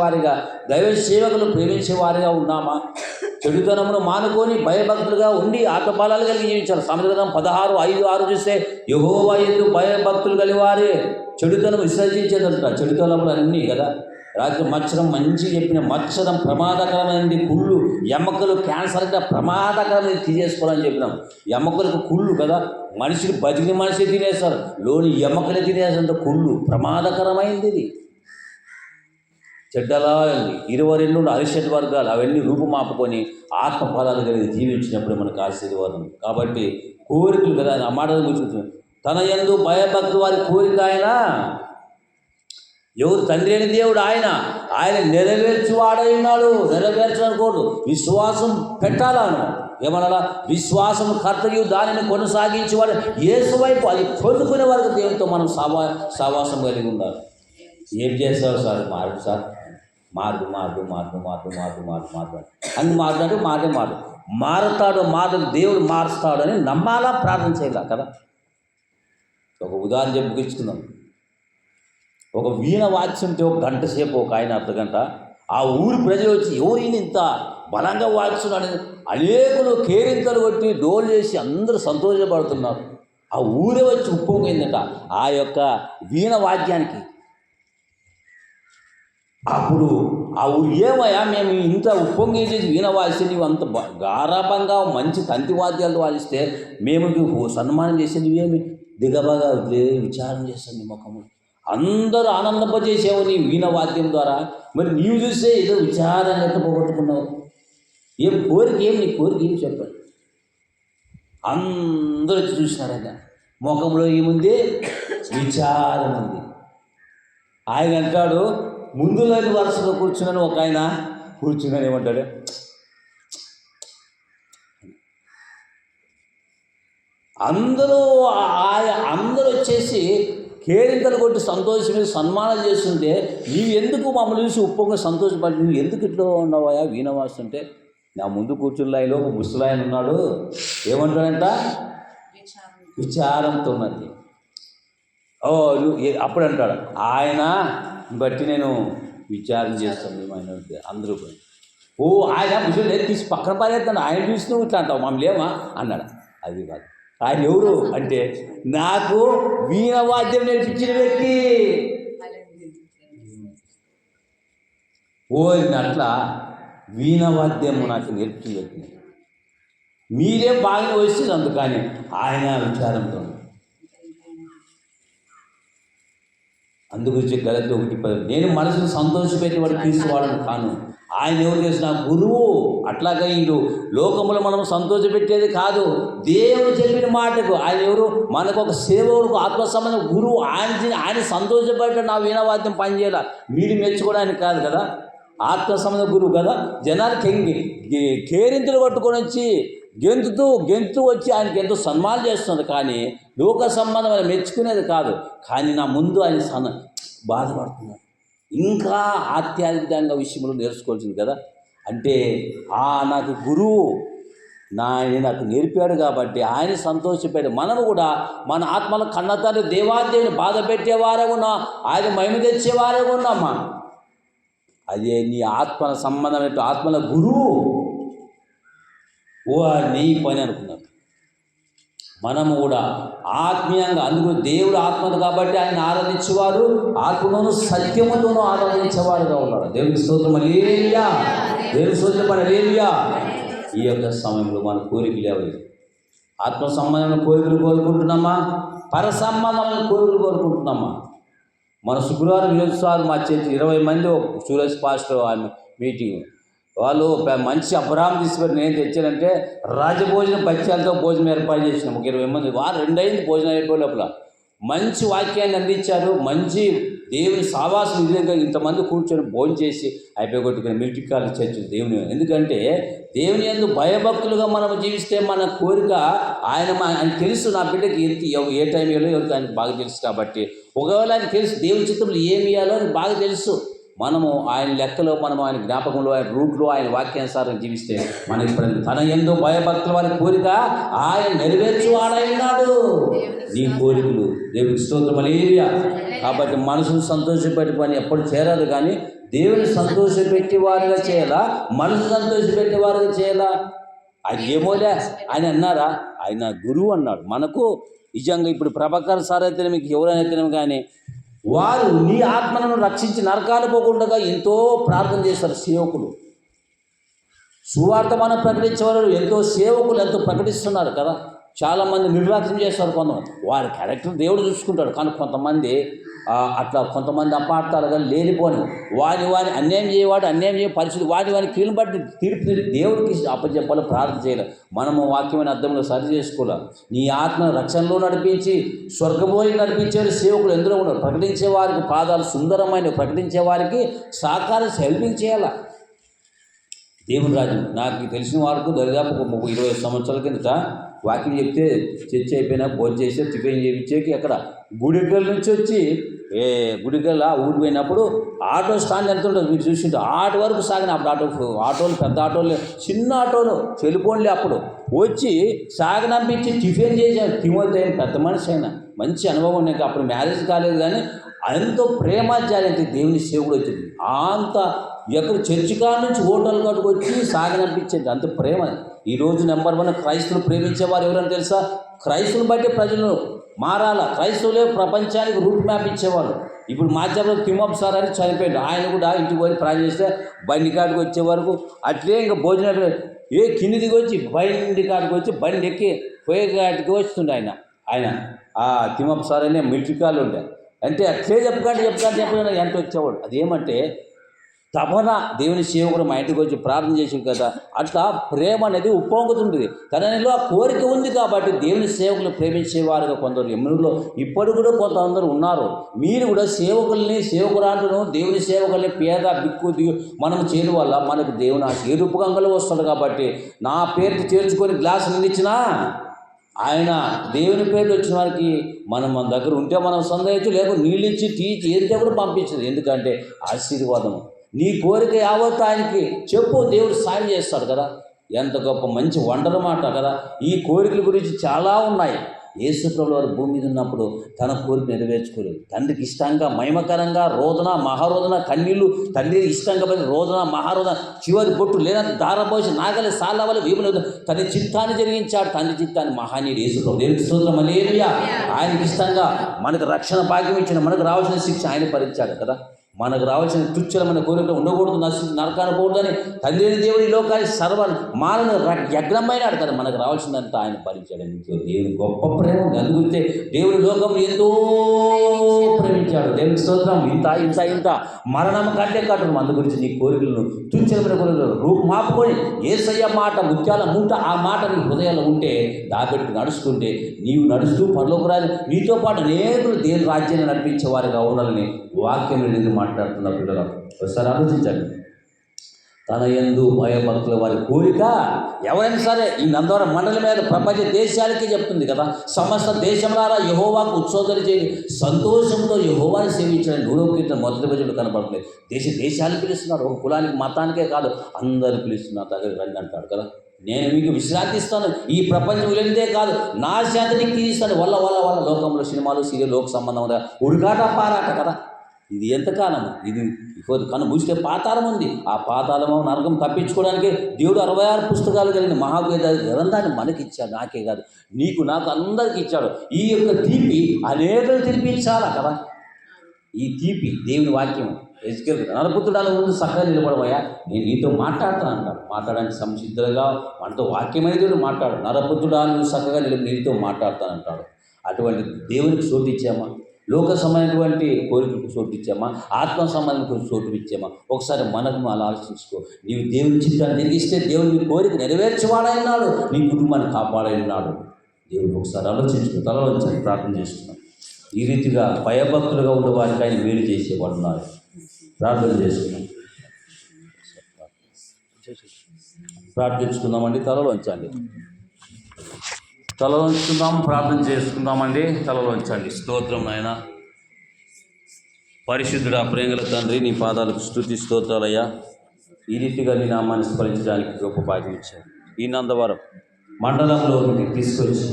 వారిగా దైవ సేవకులు ప్రేమించే వారిగా ఉన్నామా? చెడుతనమును మానుకొని భయభక్తులుగా ఉండి ఆత్మఫలాలు కలిగి జీవించాలి. సామెతల 16:5-6 చూస్తే యెహోవా యందు భయభక్తులు కలివారే చెడుతనం విసర్జించేదంట. చెడుతనములు అన్నీ కదా. రాత్రి మచ్చరం మంచి చెప్పిన మచ్చరం ప్రమాదకరమైనది. కుళ్ళు ఎముకలు క్యాన్సర్ అంటే ప్రమాదకరమైనది తీసేసుకోవాలని చెప్పినాం. ఎముకలకు కుళ్ళు కదా, మనిషికి బతికిన మనిషి తినేస్తారు, లోని ఎముకలే తినేసంత కుళ్ళు ప్రమాదకరమైంది. ఇది చెడ్డలా ఉంది. 22 అరిషడ్ వర్గాలు అవన్నీ రూపుమాపుకొని ఆత్మఫలాలు కలిగి జీవించినప్పుడు మనకు ఆశీర్వాదం. కాబట్టి కోరికలు కదా, ఆ మాట గుర్తు. తన యందు భయభక్తి వారి కోరిక ఆయన ఎవరు? తండ్రి అని దేవుడు ఆయన నెరవేర్చువాడై ఉన్నాడు. నెరవేర్చకూడదు, విశ్వాసం పెట్టాలను. ఏమన్నా? విశ్వాసం కర్తయు దానిని కొనసాగించేవాడు యేసు వైపు. అది పొందుకునే వరకు దేవునితో మనం సావాసం కలిగి ఉండాలి. ఏం చేస్తారు సార్? మారు సార్, మార్పు అని మాట్లాడు మారుతాడు, దేవుడు మారుస్తాడు అని నమ్మాలా, ప్రార్థన చేయాలా కదా. ఒక ఉదాహరణ చెప్పుకొచ్చుకుందాం. ఒక వీణ వాయిస్తుంటే ఒక గంట సేపు ఒక ఆయన అర్ధగంట ఆ ఊరి ప్రజలు వచ్చి ఎవరైనా ఇంత బలంగా వాయిస్తున్నాడు అనేకులు కేరింతలు కొట్టి డోలు చేసి అందరూ సంతోషపడుతున్నారు. ఆ ఊరే వచ్చి ఉప్పొంగిందట ఆ యొక్క వీణ వాద్యానికి. అప్పుడు ఆ ఊరు ఏమయ్యా, మేము ఇంత ఉప్పొంగేసి వీణ వాయిస్తే నీవు అంత గారాభంగా మంచి తంతి వాద్యాలతో వాయిస్తే మేము సన్మానం చేసేది ఏమి దిగబాగా విచారం చేస్తుంది ముఖము. అందరూ ఆనందింపజేసావు నీ వీణ వాద్యం ద్వారా. మరి నీవు చూస్తే ఏదో విచారాన్ని ఎట్లా పోగొట్టుకున్నావు? ఏం కోరిక, నీ కోరిక ఏం చెప్పాడు? అందరూ వచ్చి చూసినారట, ముఖంలో ఏముంది? విచారం ఉంది. ఆయన అంటాడు, ముందులోని వరుసలో కూర్చున్నాను. ఒక ఆయన కూర్చున్నాను ఏమంటాడు? అందరూ వచ్చేసి కేరింతలు కొట్టి సంతోషమే సన్మానాలు చేస్తుంటే నీవు ఎందుకు మమ్మల్ని చూసి ఉప్పొంగ సంతోషపడి నువ్వు ఎందుకు ఇట్లా ఉన్నావా వీణ వాస్తుంటే? నా ముందు కూర్చున్నాయిలో ఒక ముసలాయన ఉన్నాడు. ఏమంటాడంట? విచారంతో ఉన్నది. అప్పుడు అంటాడు ఆయన బట్టి నేను విచారణ చేస్తాను. ఆయన అందరూ పోయి ఆయన ముసలి తీసి పక్కన పారేస్తాను. ఆయన చూసి నువ్వు ఇట్లా అంటావు మమ్మల్ని ఏమా అన్నాడు. అది కాదు, ఆయన ఎవరు అంటే నాకు వీణ వాద్యం నేర్పించిన వ్యక్తి. అట్లా వీణ వాద్యము నాకు నేర్పించిన వ్యక్తి. మీరే బాగా వస్తుంది అందుకని ఆయన విచారంతో. అందుగురించి గలతీ 1:10 నేను మనసును సంతోషపెట్టేవాడు తీసుకోవాలని కాను, ఆయన ఎవరు చేసిన గురువు. అట్లాగా వీళ్ళు లోకములో మనం సంతోషపెట్టేది కాదు, దేవుడు చెప్పిన మాటకు. ఆయన ఎవరు? మనకు ఒక సేవకుడు, ఆత్మ సంబంధం గురువు. ఆయన సంతోషపడ్డ నా వీణవాద్యం పనిచేయాల, మీరు మెచ్చుకోవడానికి కాదు కదా. ఆత్మ సంబంధ గురువు కదా. జనాలు కేరింతలు పట్టుకొని వచ్చి గెంతు వచ్చి ఆయనకి ఎంతో సన్మానం చేస్తుంది. కానీ లోక సంబంధం మెచ్చుకునేది కాదు. కానీ నా ముందు ఆయన బాధపడుతున్నాడు. ఇంకా ఆధ్యాత్మికంగా విషయంలో నేర్చుకోవాల్సింది కదా. అంటే నాకు గురువు నాకు నేర్పాడు కాబట్టి ఆయన సంతోషపెట్టాడు. మనము కూడా మన ఆత్మల కన్నతాన్ని దేవాదేవిని బాధ పెట్టేవారే ఉన్నా, ఆయన మహిమ తెచ్చేవారే ఉన్నామా. అదే నీ ఆత్మల సంబంధమైన ఆత్మల గురువు నీ పని అనుకున్నాను. మనము కూడా ఆత్మీయంగా, అందుకు దేవుడు ఆత్మను కాబట్టి ఆయన ఆరాధించేవారు ఆత్మను సత్యముతోనూ ఆరాధించేవాడుగా ఉన్నాడు. దేవుని స్తోత్రం హల్లెలూయా, దేవుని స్తోత్రం హల్లెలూయా. ఈ యొక్క సమయంలో మన కోరికలు లేవు. ఆత్మ సంబంధమైన కోరికలు కోరుకుంటున్నామా? పర సంబంధమైన కోరికలు కోరుకుంటున్నామా? మన శుక్రవారం సార్ మా చేతి 20 మంది సూరజ్ పాస్టర్ మీటింగ్ వాళ్ళు మంచి అబ్రాహం తీసుకొని నేను తెచ్చానంటే రాజభోజనం బత్యాలతో భోజనం ఏర్పాటు చేసినాం. ఒక 20 మంది. 2 అయింది భోజనం అయిపోయే లోపల. మంచి వాక్యాన్ని అందించారు. మంచి దేవుని సావాసం విధంగా ఇంతమంది కూర్చొని భోజనం చేసి అయిపోగొట్టుకుని మిలిటరీ కాలేజ్ చర్చ్ దేవుని. ఎందుకంటే దేవుని యందు భయభక్తులుగా మనం జీవిస్తే మన కోరిక ఆయన తెలుసు. నా బిడ్డకి ఏ టైం ఇవ్వాలో ఎవరికి ఆయనకు బాగా తెలుసు. కాబట్టి ఒకవేళ ఆయన తెలుసు దేవుని చిత్తంలో ఏమి ఇవ్వాలో అని బాగా తెలుసు. మనము ఆయన లెక్కలో, మనము ఆయన జ్ఞాపకంలో, ఆయన రూట్లో, ఆయన వాక్యానుసారం జీవిస్తే మనకి తన యందు భయభక్తుల వారి కోరిక ఆయన నెరవేర్చువాడైనాడు. నీ కోరికలు దేవునికి స్తోత్రం హల్లెలూయా. కాబట్టి మనసును సంతోషపెట్టి పని ఎప్పుడు చేరాలి. కానీ దేవుని సంతోషపెట్టి వారిగా చేయాలా, మనసు సంతోషపెట్టి వారిగా చేయాలా? అది ఏమోలే ఆయన అన్నారా? ఆయన గురువు అన్నాడు. మనకు నిజంగా ఇప్పుడు ప్రభాకర్ సార్ అయితేనే, మీకు ఎవరైనా కానీ వారు నీ ఆత్మలను రక్షించి నరకాలు పోకుండా ఎంతో ప్రార్థన చేస్తారు సేవకులు. సువార్త మనం ప్రకటించేవారు ఎంతో సేవకులు ఎంతో ప్రకటిస్తున్నారు కదా. చాలామంది నిర్లక్ష్యం చేస్తారు. కొంతమంది వారి క్యారెక్టర్ దేవుడు చూసుకుంటాడు, కానీ కొంతమంది అట్లా కొంతమంది అపార్థాలుగా లేనిపోని వాని అన్యాయం చేయవాడు, అన్యాయం చేయ పరిస్థితి వాని కీళ్ళని బట్టి తీర్పు దేవుడికి అప్పచెప్పాలి, ప్రార్థన చేయాలి. మనము వాక్యమైన అర్థంలో సరి చేసుకోవాలి. నీ ఆత్మ రక్షణలో నడిపించి స్వర్గపోయి నడిపించే సేవకులు ఎందులో ఉన్నారు. ప్రకటించే వారికి పాదాలు సుందరమైన ప్రకటించే వారికి సహకారం హెల్పింగ్ చేయాలి. దేవుని రాజ్యం నాకు తెలిసిన వారికి దరిదాపు 20 సంవత్సరాల కిందట వాకింగ్ చెప్తే చర్చ అయిపోయినా భోజనం చేసి టిఫిన్ చేయించేకి అక్కడ గుడిగల్ నుంచి వచ్చి గుడిగల్ ఊరి పోయినప్పుడు ఆటో స్టాండ్ ఎంత ఉంటుంది మీరు చూసింటే ఆటో వరకు సాగిన. అప్పుడు ఆటోలు పెద్ద ఆటోలు చిన్న ఆటోలు చెలిపోన్లే అప్పుడు వచ్చి సాగనంపించి టిఫిన్ చేశాను. తిమోతి పెద్ద మనిషి అయినా మంచి అనుభవం ఉన్నాయి. అప్పుడు మ్యారేజ్ కాలేదు, కానీ ఎంతో ప్రేమాచార్యంటే దేవుని సేవకుడు వచ్చింది. అంత ఎక్కడ చర్చి కాడ నుంచి హోటల్ కాడికి వచ్చి సాగనంపించేది అంత ప్రేమ. ఈరోజు నెంబర్ 1 క్రైస్తవులు ప్రేమించేవారు ఎవరైనా తెలుసా? క్రైస్తవులు బట్టి ప్రజలు మారాల. క్రైస్తవులే ప్రపంచానికి రూట్ మ్యాప్ ఇచ్చేవాళ్ళు. ఇప్పుడు మాధ్యమంలో తిమ్మప్ప సార్ అని చనిపోయాడు. ఆయన కూడా ఇంటికి పోయి ప్రాణం చేస్తే బండి కాడికి వచ్చే వరకు అట్లే ఇంకా భోజనం కింది దిగి వచ్చి బండి కాడికి వచ్చి బండి ఎక్కి పోయే కాడికి వస్తుండే ఆయన తిమ్మప్ప సార్ అనే మిలిటరీ కాళ్ళు ఉండే. అంటే అట్లే చెప్పకండి ఎంత వచ్చేవాడు. అదేమంటే తపన దేవుని సేవకుడు మా ఇంటికి వచ్చి ప్రార్థన చేసి కదా, అట్లా ప్రేమ అనేది ఉప్పొంగుతుంటుంది. తనలో ఆ కోరిక ఉంది కాబట్టి దేవుని సేవకులు ప్రేమించేవారుగా కొందరు ఎమ్మెల్యేలో ఇప్పుడు కూడా కొంతమంది ఉన్నారు. మీరు కూడా సేవకురాంటును దేవుని సేవకుల్ని పేద బిక్కు మనం చేయడం వల్ల మనకు దేవుని ఆ రూపకంగా వస్తాడు. కాబట్టి నా పేరు చేర్చుకొని గ్లాసు నిలిచినా ఆయన దేవుని పేర్లు వచ్చిన వారికి మన దగ్గర ఉంటే మనం సందేహించు, లేకపోతే నీళ్ళు ఇచ్చి టీచి ఏది కూడా పంపించదు. ఎందుకంటే ఆశీర్వాదం నీ కోరిక యావత్తు ఆయనకి చెప్పు, దేవుడు సాయం చేస్తాడు కదా. ఎంత గొప్ప మంచి వండర్ మాట కదా. ఈ కోరికల గురించి చాలా ఉన్నాయి. యేసు ప్రభువు వారు భూమి మీద ఉన్నప్పుడు తన కోరిక నెరవేర్చుకోలేదు. తండ్రికి ఇష్టంగా మహిమకరంగా రోదన మహారోదన కన్నీళ్ళు తండ్రి ఇష్టంగా పడి రోదన మహారోదన చివరి బొట్టు లేనంత దారపోసి నాగలి సాలవలు వీపులు తన చిత్తాన్ని జరిగించాడు. తండ్రి చిత్తాన్ని మహానీయుడు యేసు ప్రభువు. దేవునికి స్తోత్రం హల్లెలూయా. ఆయనకి ఇష్టంగా మనకు రక్షణ భాగ్యం ఇచ్చిన, మనకు రావాల్సిన శిక్ష ఆయన భరించాడు కదా. మనకు రావాల్సిన తుచ్చలమైన కోరికలు ఉండకూడదు, నరకాన్ని పోకూడదని తండ్రి దేవుడి లోకాన్ని సర్వ మాలను యజ్ఞమైనాడు కదా. మనకు రావాల్సిందంతా ఆయన భరించాడు. దేవుని గొప్ప ప్రేమ అందుకుంటే దేవుని లోకం ఎంతో ప్రేమించాడు. దేవుని స్తోత్రం. ఇంత మరణం కంటే కట్టడం. అందు గురించి నీ కోరికలను తుచ్చలమైన కోరికలు రూపుమాపుకొని యేసయ్య మాట ముత్యాల మూట ఆ మాట నీ హృదయాల్లో ఉంటే దాపెట్టి నడుస్తుంటే నీవు నడుస్తూ పరలోకరాజు నీతో పాటు అనేకులు దేవుని రాజ్యాన్ని నడిపించేవారుగా ఉండాలని వాక్యం ఎందుకు మాట్లాడుతున్న పిల్లలు ఒకసారి ఆలోచించండి. తన యందు భయభక్తుల వారి కోరిక ఎవరైనా సరే ఈ నందవరం మండలం మీద ప్రపంచ దేశాలకి చెప్తుంది కదా. సమస్త దేశంలారా యెహోవాకు ఉత్సవాలు చేయి, సంతోషంతో యెహోవాని సేవించడానికి 100వ కీర్తన మొదటి వచనంలో కనపడలేదు. దేశాలు పిలుస్తున్నారు. ఒక కులానికి మతానికే కాదు అందరూ పిలుస్తున్నారు. దగ్గర రండి అంటాడు కదా. నేను మీకు విశ్రాంతి ఇస్తాను, ఈ ప్రపంచం వెళితే కాదు నా శాంతిని ఇస్తాను. వల్ల లోకంలో సినిమాలు సీరియల్ లోక సంబంధం ఉడికాట పారాట కదా. ఇది ఎంతకాలం ఇది కను మూస్తే పాతాళం ఉంది. ఆ పాతాళము నరకం తప్పించుకోవడానికి దేవుడు 66 పుస్తకాలు కలిగిన మహావేద గ్రంథాన్ని మనకిచ్చాడు. నాకే కాదు నీకు నాకు అందరికి ఇచ్చాడు. ఈ యొక్క తీపి అనేకలు తినిపించాలా కదా. ఈ తీపి దేవుని వాక్యం ఎజ్కేల్ నరపుత్రుడాల ముందు చక్కగా నిలబడమయ్యా నేను నీతో మాట్లాడతాను అంటాడు. మాట్లాడడానికి సంసిద్ధులుగా మనతో వాక్యమైన మాట్లాడు. నరపుత్రుడాలను చక్కగా నీతో మాట్లాడతానంటాడు. అటువంటి దేవునికి చోటు ఇచ్చామా? లోక సంబంధమైనటువంటి కోరికలకు చోటు ఇచ్చామా? ఆత్మ సంబంధం చోటు ఇచ్చామా? ఒకసారి మనకు అలా ఆలోచించుకో. నీవు దేవుని చిత్తాన్ని నిర్గిస్తే దేవుని నీ కోరిక నెరవేర్చేవాడైనాడు, నీ కుటుంబాన్ని కాపాడైనాడు. దేవుడు ఒకసారి ఆలోచించుకో. తలలోంచి ప్రార్థన చేస్తున్నాం. ఈ రీతిగా భయభక్తులుగా ఉన్న వారికి ఆయన మేలు చేసేవాడు ఉన్నారు. ప్రార్థన చేసుకున్నాం. ప్రార్థించుకుందామండి. తలలోంచండి. తలలోంచుకుందాం. ప్రార్థన చేసుకుందామండి. తలలోంచండి. స్తోత్రం నాయన. పరిశుద్ధుడా ప్రేంగల తండ్రి నీ పాదాలకు స్తుతి స్తోత్రాలయ్యా. ఈ రీతిగా నీ నామాన్ని స్మరించడానికి గొప్ప భాగ్యం ఇచ్చారు. ఈ నందవరం మండలంలో తీసుకొచ్చి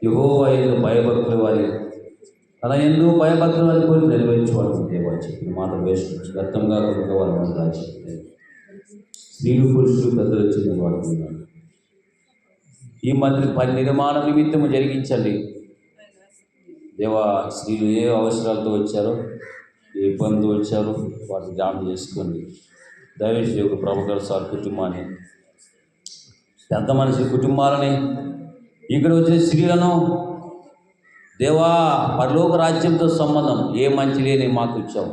యెహోవా యందు భయభక్తుల వారి తన ఎందు భయభక్తులు అనుకుని నెరవేర్చేవాడు దేవా చెప్పిన మాట వేసుకొచ్చి వ్యర్థంగా కొనుక వాళ్ళు రాజు స్త్రీలు పురుషులు పెద్దలు వచ్చిన వాడుతున్నాడు. ఈ మందిని పని నిర్మాణ నిమిత్తము జరిగించండి దేవా. స్త్రీలు ఏ అవసరాలతో వచ్చారో, ఏ ఇబ్బంది వచ్చారో వాటిని జ్ఞాపకం చేసుకోండి. దయచేసి ఒక ప్రభు సార్ కుటుంబాన్ని, పెద్ద మనిషి కుటుంబాలని, ఇక్కడ వచ్చే స్త్రీలను దేవా పరలోక రాజ్యంతో సంబంధం ఏ మంచి లేని మాకు ఇచ్చావు.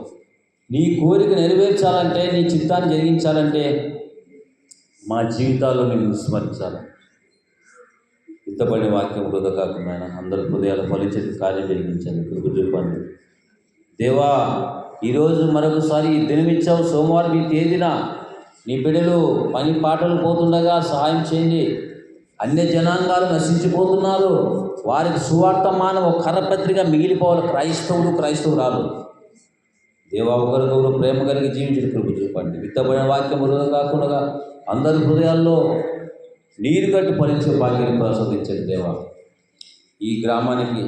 నీ కోరిక నెరవేర్చాలంటే, నీ చిత్తాన్ని జరిగించాలంటే మా జీవితాల్లో నేను స్మరించాలి. ఇంతపడి వాక్యం వృధా కాకుండా అందరి హృదయాలు ఫలించే కార్యం జరిగించండి. కృప చూపండి దేవా. ఈరోజు మరొకసారి ఈ దినమిచ్చావు, సోమవారం ఈ తేదీన నీ బిడ్డలు పని పాటలు పోతుండగా సహాయం చేయండి. అన్య జనాంగాలు నశించిపోతున్నారు. వారికి సువార్త మానవ కరపత్రిక మిగిలిపోవాలి. క్రైస్తవురాలు దేవా ఒకరికొకరు ప్రేమ కలిగి జీవించిన కృప చూపండి. విత్తబడిన వాక్యం వృధా కాకుండా అందరి హృదయాల్లో నీరు కట్టి ఫలించే భాగ్యాన్ని ప్రసాదించండి దేవా. ఈ గ్రామానికి,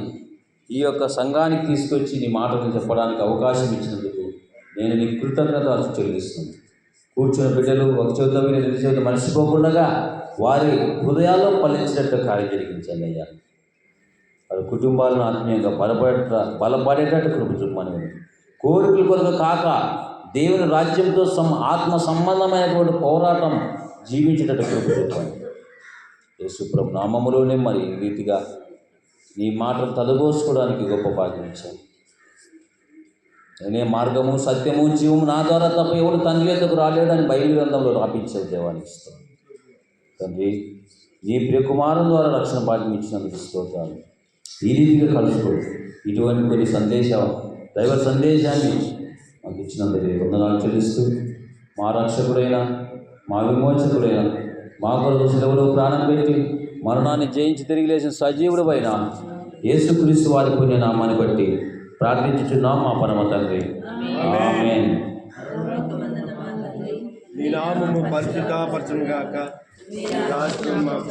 ఈ యొక్క సంఘానికి తీసుకొచ్చి నీ మాటలు చెప్పడానికి అవకాశం ఇచ్చినందుకు నేను నీ కృతజ్ఞత చెల్లిస్తున్నాను. కూర్చున్న బిడ్డలు ఒక చోట రెండు చోట మర్చిపోకుండా వారి హృదయాల్లో ఫలించినట్టు కార్యం జరిగించండి అయ్యా. వారి కుటుంబాలను ఆత్మీయంగా బలపడేటట్టు కృప చూపమని, కోరికల కొరకు కాక దేవుని రాజ్యంతో ఆత్మ సంబంధమైనటువంటి పోరాటం జీవించేటట్టు కృప చూపండి. యేసు ప్రభు నామములోనే మరి ఈ రీతిగా నీ మాటలు తలగోసుకోవడానికి గొప్ప భాగ్యం ఇచ్చాను. నేనే మార్గము సత్యము జీవము, నా ద్వారా తప్ప ఎవరు తండ్రి యొద్దకు రాలేడని బైబిల్ గ్రంథంలో రాపించావు దేవానికి ఇస్తాను. తండ్రి నీ ప్రియకుమారం ద్వారా రక్షణ భాగ్యం ఇచ్చినందుకు స్తోత్రాలు. ఈ రీతిగా కలుసుకోడు ఇటువంటి కొన్ని దైవ సందేశాన్ని మాకు ఇచ్చినందుకు వందనాలు చెల్లిస్తూ, మా రక్షకుడైన మా విమోచకుడైన మా కొరకు సెలవులో ప్రాణం పెట్టి మరణాన్ని జయించి తిరిగి లేచిన సజీవుడు పైన యేసుక్రీస్తు వారి పుణ్య నామాన్ని బట్టి ప్రార్థించుచున్నాం మా పరమ తండ్రి. ఆమేన్. నీ నామము పరిశుద్ధపరచును గాక. నీ రాజ్యం మాకు